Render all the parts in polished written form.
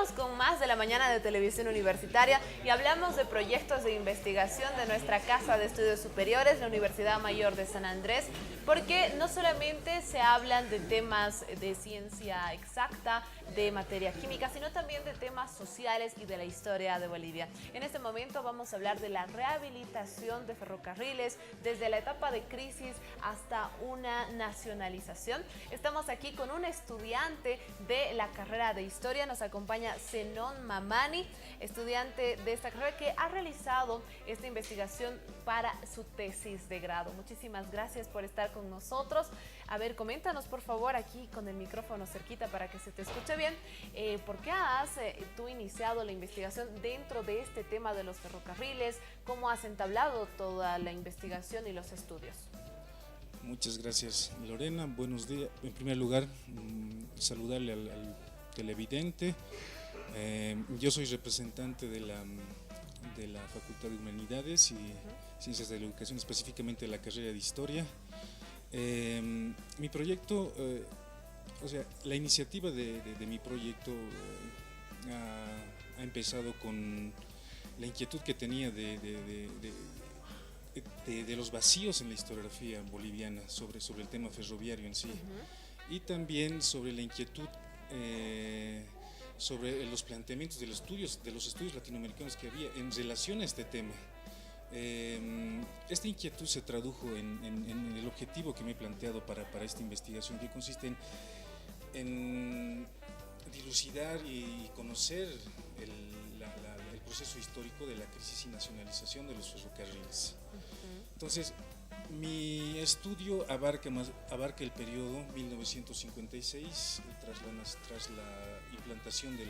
Seguimos con más de la mañana de Televisión Universitaria y hablamos de proyectos de investigación de nuestra Casa de Estudios Superiores, la Universidad Mayor de San Andrés, porque no solamente se hablan de temas de ciencia exacta, de materia química, sino también de temas sociales y de la historia de Bolivia. En este momento vamos a hablar de la rehabilitación de ferrocarriles, desde la etapa de crisis hasta una nacionalización. Estamos aquí con un estudiante de la carrera de Historia, nos acompaña Zenón Mamani, estudiante de esta carrera que ha realizado esta investigación para su tesis de grado. Muchísimas gracias por estar con nosotros. A ver, coméntanos por favor aquí con el micrófono cerquita para que se te escuche bien. ¿Por qué has tú iniciado la investigación dentro de este tema de los ferrocarriles? ¿Cómo has entablado toda la investigación y los estudios? Muchas gracias, Lorena. Buenos días. En primer lugar, saludarle al televidente. Yo soy representante de la Facultad de Humanidades y Ciencias de la Educación, específicamente de la carrera de Historia. Mi proyecto, la iniciativa de mi proyecto ha empezado con la inquietud que tenía de los vacíos en la historiografía boliviana sobre el tema ferroviario en sí, y también sobre la inquietud sobre los planteamientos de los estudios latinoamericanos que había en relación a este tema. Esta inquietud se tradujo en el objetivo que me he planteado para esta investigación, que consiste en dilucidar y conocer el proceso histórico de la crisis y nacionalización de los ferrocarriles. Entonces, mi estudio abarca el periodo 1956, tras la implantación de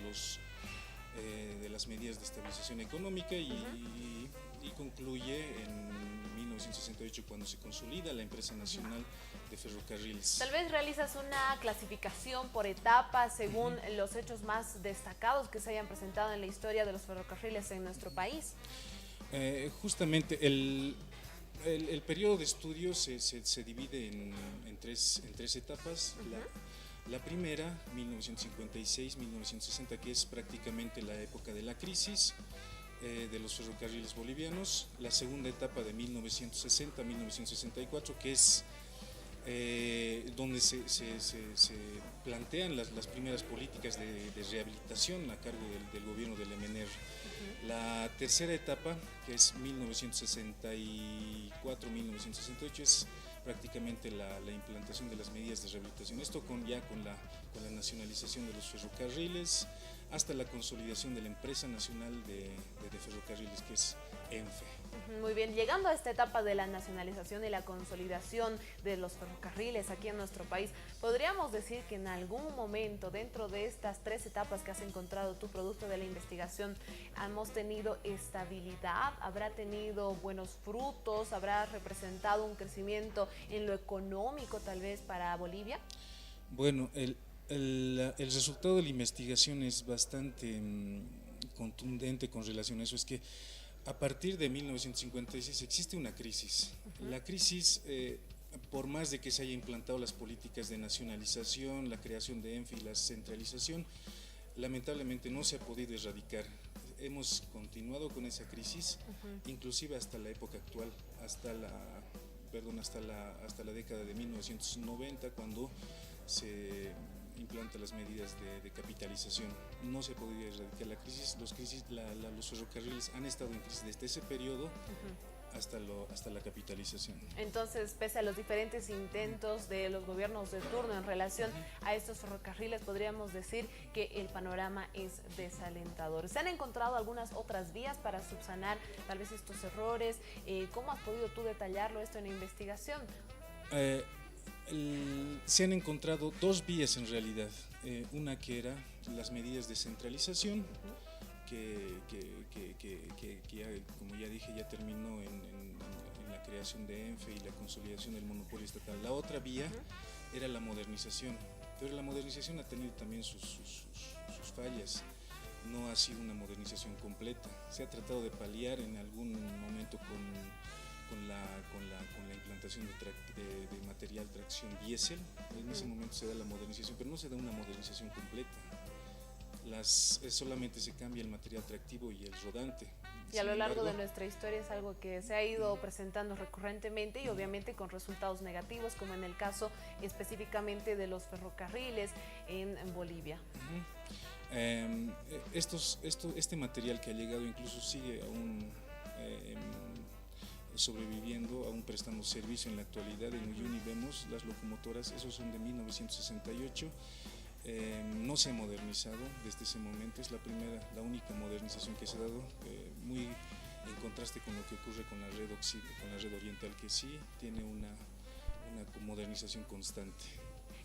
las medidas de estabilización económica y concluye en 1968, cuando se consolida la empresa nacional de ferrocarriles. Tal vez realizas una clasificación por etapas según los hechos más destacados que se hayan presentado en la historia de los ferrocarriles en nuestro país. Justamente el periodo de estudio se divide en tres etapas. La primera, 1956-1960, que es prácticamente la época de la crisis de los ferrocarriles bolivianos. La segunda etapa, de 1960-1964, que es donde se plantean las primeras políticas de rehabilitación a cargo del gobierno del MNR. La tercera etapa, que es 1964-1968, es prácticamente la implantación de las medidas de rehabilitación. Esto con la nacionalización de los ferrocarriles, hasta la consolidación de la empresa nacional de ferrocarriles, que es ENFE. Muy bien, llegando a esta etapa de la nacionalización y la consolidación de los ferrocarriles aquí en nuestro país, ¿podríamos decir que en algún momento dentro de estas tres etapas que has encontrado tu producto de la investigación hemos tenido estabilidad? ¿Habrá tenido buenos frutos? ¿Habrá representado un crecimiento en lo económico tal vez para Bolivia? Bueno, el resultado de la investigación es bastante contundente con relación a eso. Es que a partir de 1956 existe una crisis. La crisis, por más de que se haya implantado las políticas de nacionalización, la creación de ENFE y la centralización, lamentablemente no se ha podido erradicar. Hemos continuado con esa crisis, inclusive hasta la época actual, hasta la década de 1990, cuando se implantan las medidas de capitalización. No se ha podido erradicar la crisis. Los ferrocarriles han estado en crisis desde ese periodo hasta la capitalización. Entonces, pese a los diferentes intentos de los gobiernos de turno en relación a estos ferrocarriles, podríamos decir que el panorama es desalentador. ¿Se han encontrado algunas otras vías para subsanar tal vez estos errores? ¿Cómo has podido tú detallarlo esto en la investigación? Se han encontrado dos vías en realidad. Una que era las medidas de centralización, que ya, como ya dije, ya terminó en la creación de ENFE y la consolidación del monopolio estatal. La otra vía era la modernización, pero la modernización ha tenido también sus fallas. No ha sido una modernización completa. Se ha tratado de paliar en algún momento con la implantación de material tracción diésel. En ese momento se da la modernización, pero no se da una modernización completa. solamente se cambia el material tractivo y el rodante. Y a lo Sin largo de embargo, nuestra historia es algo que se ha ido presentando recurrentemente y obviamente con resultados negativos, como en el caso específicamente de los ferrocarriles en Bolivia. Este material que ha llegado incluso sigue aún sobreviviendo, aún prestando servicio en la actualidad. En Uyuni vemos las locomotoras, esos son de 1968. No se ha modernizado desde ese momento, es la única modernización que se ha dado, muy en contraste con lo que ocurre con la red oriental, que sí tiene una modernización constante.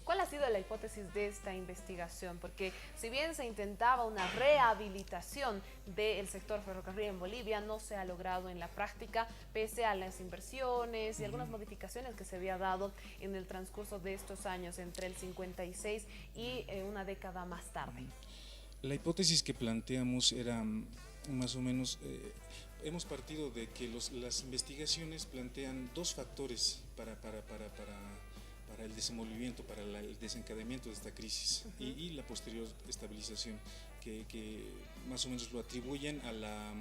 ¿Cuál ha sido la hipótesis de esta investigación? Porque si bien se intentaba una rehabilitación del sector ferrocarril en Bolivia, no se ha logrado en la práctica, pese a las inversiones y algunas modificaciones que se había dado en el transcurso de estos años, entre el 56 y una década más tarde. La hipótesis que planteamos era más o menos, hemos partido de que las investigaciones plantean dos factores para el desenvolvimiento, para el desencadenamiento de esta crisis y la posterior estabilización, que más o menos lo atribuyen a la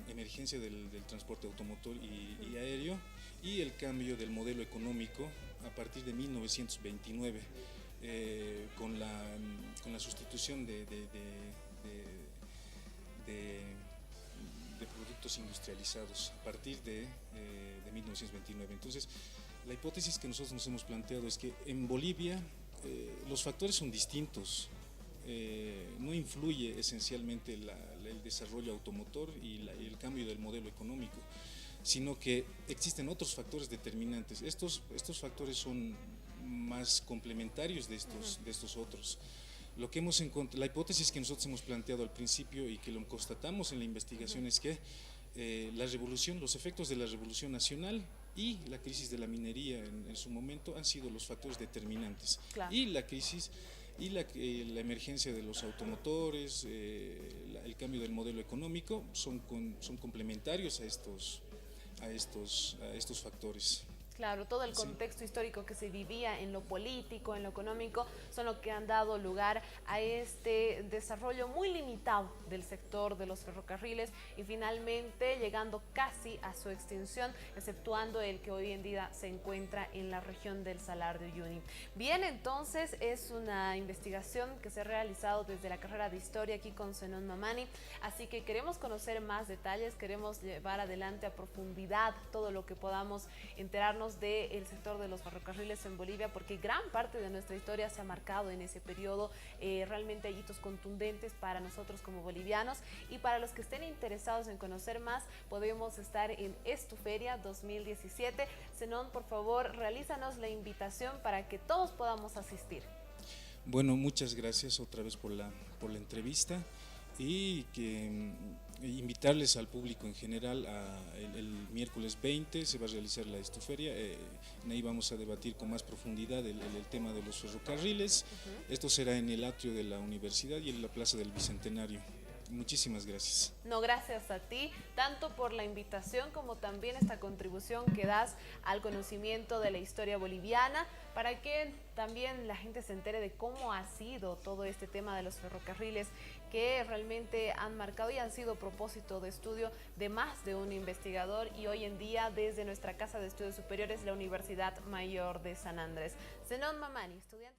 emergencia del transporte automotor y aéreo y el cambio del modelo económico a partir de 1929, con la sustitución de productos industrializados a partir de 1929. Entonces, la hipótesis que nosotros nos hemos planteado es que en Bolivia los factores son distintos. No influye esencialmente el desarrollo automotor y el cambio del modelo económico, sino que existen otros factores determinantes. Estos factores son más complementarios de estos otros. La hipótesis que nosotros hemos planteado al principio y que lo constatamos en la investigación es que los efectos de la revolución nacional y la crisis de la minería en su momento han sido los factores determinantes. Claro. Y la crisis y la emergencia de los automotores, el cambio del modelo económico son complementarios a estos factores. Claro, todo el contexto histórico que se vivía en lo político, en lo económico, son lo que han dado lugar a este desarrollo muy limitado del sector de los ferrocarriles y finalmente llegando casi a su extinción, exceptuando el que hoy en día se encuentra en la región del Salar de Uyuni. Bien, entonces es una investigación que se ha realizado desde la carrera de Historia aquí con Zenón Mamani, así que queremos conocer más detalles, queremos llevar adelante a profundidad todo lo que podamos enterarnos del sector de los ferrocarriles en Bolivia, porque gran parte de nuestra historia se ha marcado en ese periodo. Realmente hay hitos contundentes para nosotros como bolivianos, y para los que estén interesados en conocer más, podemos estar en Estuferia 2017. Zenón, por favor, realízanos la invitación para que todos podamos asistir. Bueno, muchas gracias otra vez por la entrevista y invitarles al público en general. El miércoles 20 se va a realizar la Estuferia, ahí vamos a debatir con más profundidad el tema de los ferrocarriles. Esto será en el atrio de la universidad y en la Plaza del Bicentenario. Muchísimas gracias. No, gracias a ti, tanto por la invitación como también esta contribución que das al conocimiento de la historia boliviana, para que también la gente se entere de cómo ha sido todo este tema de los ferrocarriles, que realmente han marcado y han sido propósito de estudio de más de un investigador, y hoy en día desde nuestra Casa de Estudios Superiores, la Universidad Mayor de San Andrés. Zenón Mamani, estudiante